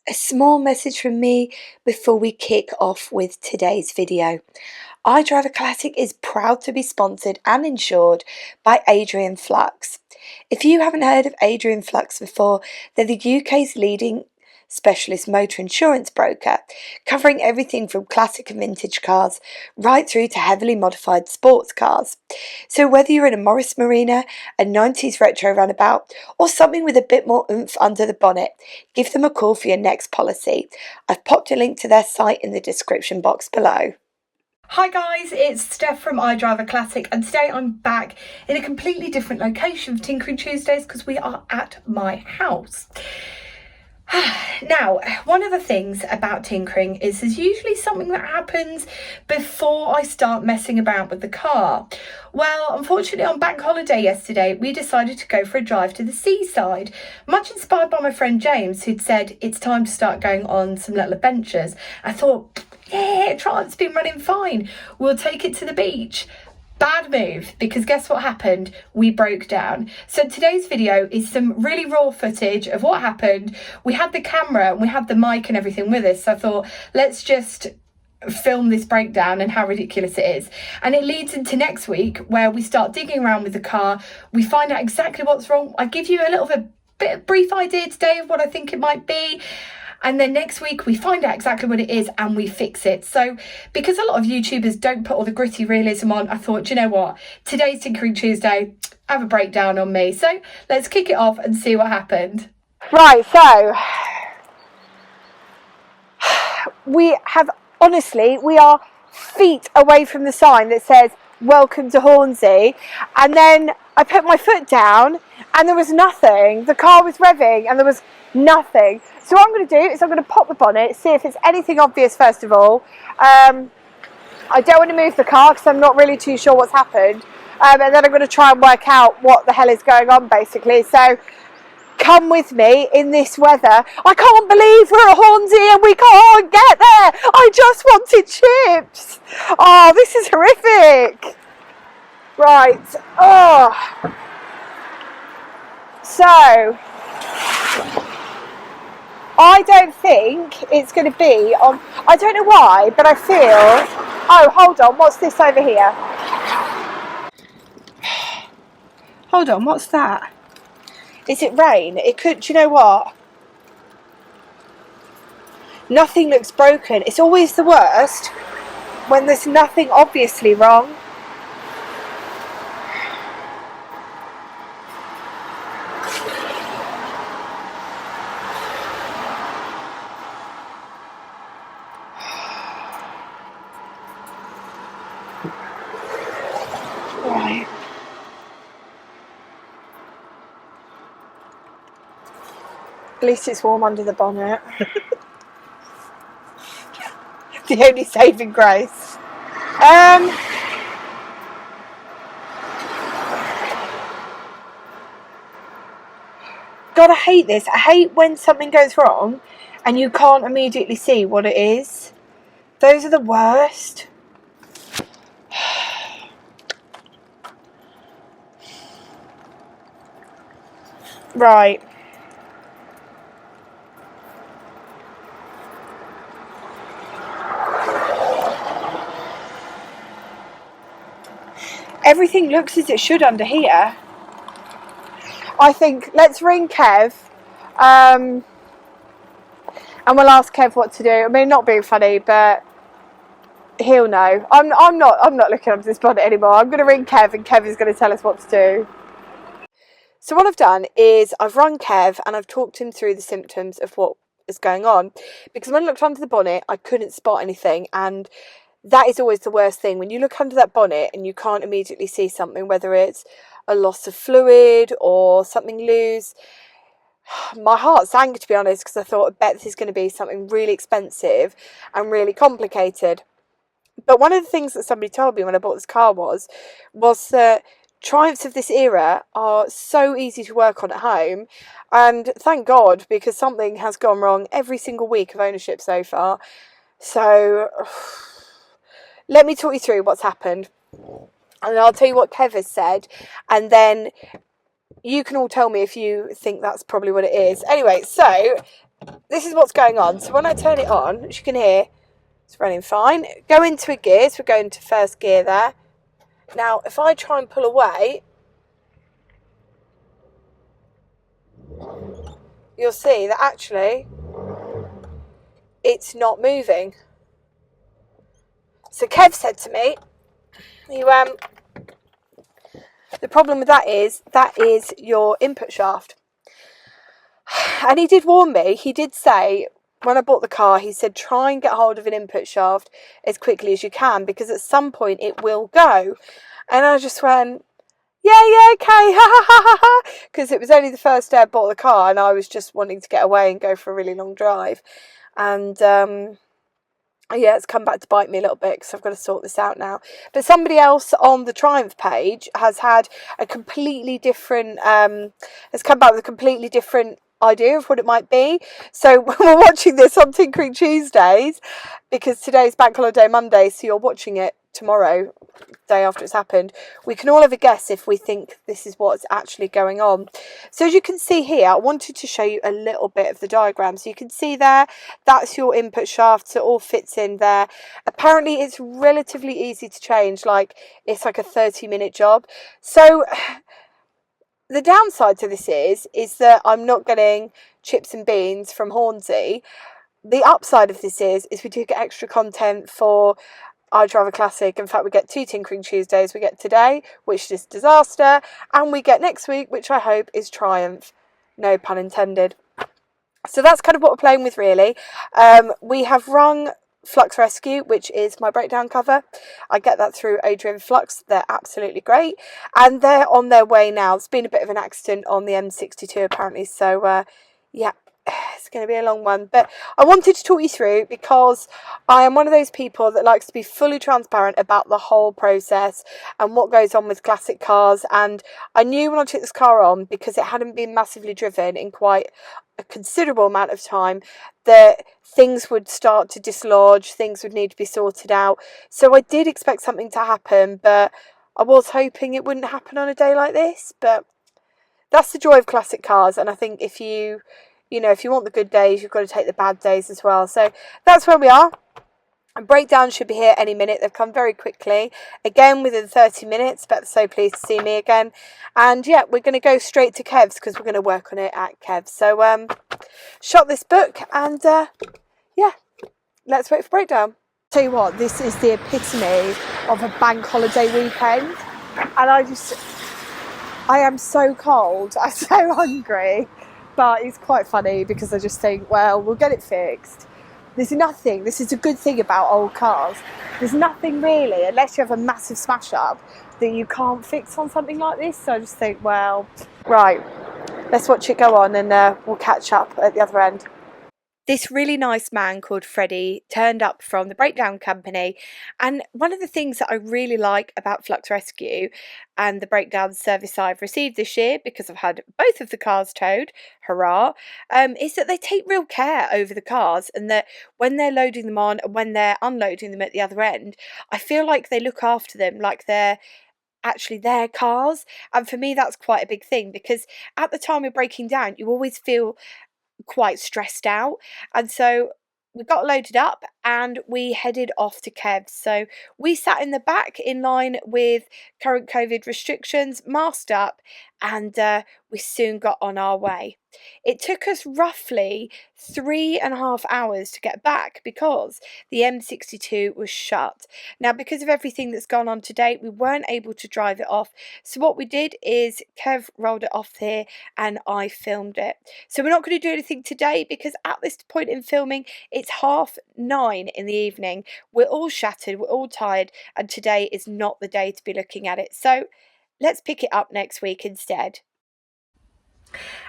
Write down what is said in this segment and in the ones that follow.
A small message from me before we kick off with today's video. IDRIVEACLASSIC is proud to be sponsored and insured by Adrian Flux. If you haven't heard of Adrian Flux before, they're the UK's leading specialist motor insurance broker, covering everything from classic and vintage cars right through to heavily modified sports cars. So whether you're in a Morris Marina, a 90s retro runabout, or something with a bit more oomph under the bonnet, give them a call for your next policy. I've popped a link to their site in the description box below. Hi guys, it's Steph from IDRIVEACLASSIC, and today I'm back in a completely different location for Tinkering Tuesdays because we are at my house. Now, one of the things about tinkering is there's usually something that happens before I start messing about with the car. Well, unfortunately on bank holiday yesterday, we decided to go for a drive to the seaside, much inspired by my friend James, who'd said it's time to start going on some little adventures. I thought, yeah, Trant's been running fine. We'll take it to the beach. Bad move, because guess what happened? We broke down. So today's video is some really raw footage of what happened. We had the camera and we had the mic and everything with us. So I thought, let's just film this breakdown and how ridiculous it is. And it leads into next week where we start digging around with the car. We find out exactly what's wrong. I give you a little bit of brief idea today of what I think it might be. And then next week we find out exactly what it is and we fix it. So because a lot of YouTubers don't put all the gritty realism on, I thought, you know what? Today's Tinkering Tuesday, have a breakdown on me. So let's kick it off and see what happened. Right, so we are feet away from the sign that says welcome to Hornsey, and then I put my foot down and there was nothing. The car was revving and there was nothing. So what I'm going to do is I'm going to pop the bonnet, see if it's anything obvious first of all. I don't want to move the car because I'm not really too sure what's happened, and then I'm going to try and work out what the hell is going on basically. So come with me in this weather. I can't believe we're at Hornsey and we can't get there. I just wanted chips. Oh, this is horrific. Right. Oh. So I don't think it's going to be on. I don't know why, but I feel. Oh, hold on. What's this over here? Hold on. What's that? Is it rain? It could. Do you know what? Nothing looks broken. It's always the worst when there's nothing obviously wrong. Right. At least it's warm under the bonnet. The only saving grace. God, I hate this. I hate when something goes wrong and you can't immediately see what it is. Those are the worst. Right. Everything looks as it should under here. I think let's ring Kev, and we'll ask Kev what to do. I mean, not being funny, but he'll know. I'm not looking under this bonnet anymore. I'm going to ring Kev, and Kev is going to tell us what to do. So what I've done is I've rung Kev and I've talked him through the symptoms of what is going on, because when I looked under the bonnet I couldn't spot anything, and that is always the worst thing when you look under that bonnet and you can't immediately see something, whether it's a loss of fluid or something loose. My heart sank, to be honest, because I thought, I bet this is going to be something really expensive and really complicated. But one of the things that somebody told me when I bought this car was that Triumphs of this era are so easy to work on at home, and thank God, because something has gone wrong every single week of ownership so far. So let me talk you through what's happened, and I'll tell you what Kev has said, and then you can all tell me if you think that's probably what it is. Anyway, so this is what's going on. So when I turn it on, as you can hear, it's running fine. Go into a gear, so we're going to first gear there. Now, if I try and pull away, you'll see that actually it's not moving. So Kev said to me, the problem with that is your input shaft. And he did warn me. He did say, when I bought the car, he said, try and get hold of an input shaft as quickly as you can, because at some point it will go. And I just went, yeah, okay, ha ha ha ha, because it was only the first day I bought the car and I was just wanting to get away and go for a really long drive. And yeah, it's come back to bite me a little bit because I've got to sort this out now. But somebody else on the Triumph page has had a completely different, has come back with a completely different idea of what it might be. So when we're watching this on Tinkering Tuesdays, because today's Bank Holiday Monday, so you're watching it tomorrow, day after it's happened, we can all have a guess if we think this is what's actually going on. So as you can see here, I wanted to show you a little bit of the diagram. So you can see there, that's your input shaft, so it all fits in there. Apparently it's relatively easy to change, like it's like a 30-minute job. So the downside to this is that I'm not getting chips and beans from Hornsey. The upside of this is we do get extra content for IDRIVEACLASSIC. In fact, we get 2 Tinkering Tuesdays. We get today, which is disaster, and we get next week, which I hope is triumph. No pun intended. So that's kind of what we're playing with, really. We have rung Flux Rescue, which is my breakdown cover. I get that through IDRIVEACLASSIC. They're absolutely great, and they're on their way now. There's been a bit of an accident on the M62 apparently, so yeah, it's going to be a long one, but I wanted to talk you through because I am one of those people that likes to be fully transparent about the whole process and what goes on with classic cars. And I knew when I took this car on, because it hadn't been massively driven in quite a considerable amount of time, that things would start to dislodge, things would need to be sorted out. So I did expect something to happen, but I was hoping it wouldn't happen on a day like this. But that's the joy of classic cars, and I think if you want the good days, you've got to take the bad days as well. So that's where we are. A breakdown should be here any minute. They've come very quickly. Again, within 30 minutes. But so pleased to see me again. And yeah, we're going to go straight to Kev's because we're going to work on it at Kev's. So shot this book and yeah, let's wait for breakdown. Tell you what, this is the epitome of a bank holiday weekend. And I am so cold. I'm so hungry. But it's quite funny because I just think, well, we'll get it fixed. There's nothing, this is a good thing about old cars, there's nothing really, unless you have a massive smash up, that you can't fix on something like this. So I just think, well, right, let's watch it go on and we'll catch up at the other end. This really nice man called Freddie turned up from the breakdown company, and one of the things that I really like about Flux Rescue and the breakdown service I've received this year, because I've had both of the cars towed, hurrah, is that they take real care over the cars, and that when they're loading them on and when they're unloading them at the other end, I feel like they look after them like they're actually their cars. And for me, that's quite a big thing, because at the time of breaking down, you always feel quite stressed out. And so we got loaded up and we headed off to Kev's. So we sat in the back in line with current COVID restrictions, masked up, and we soon got on our way. It took us roughly 3.5 hours to get back because the M62 was shut. Now, because of everything that's gone on to date, we weren't able to drive it off. So what we did is Kev rolled it off here and I filmed it. So we're not going to do anything today because at this point in filming, it's 9:30 in the evening. We're all shattered, we're all tired, and today is not the day to be looking at it. So let's pick it up next week instead.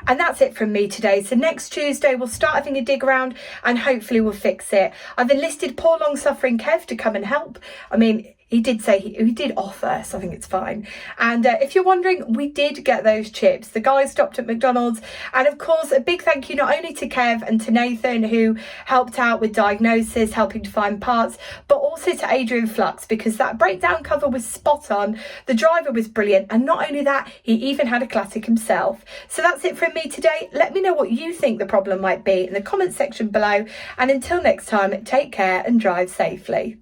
And that's it from me today. So next Tuesday we'll start having a dig around and hopefully we'll fix it. I've enlisted poor long suffering Kev to come and help. I mean, he did say he did offer, so I think it's fine. And if you're wondering, we did get those chips. The guys stopped at McDonald's. And of course, a big thank you not only to Kev and to Nathan, who helped out with diagnosis, helping to find parts, but also to Adrian Flux, because that breakdown cover was spot on. The driver was brilliant. And not only that, he even had a classic himself. So that's it from me today. Let me know what you think the problem might be in the comment section below. And until next time, take care and drive safely.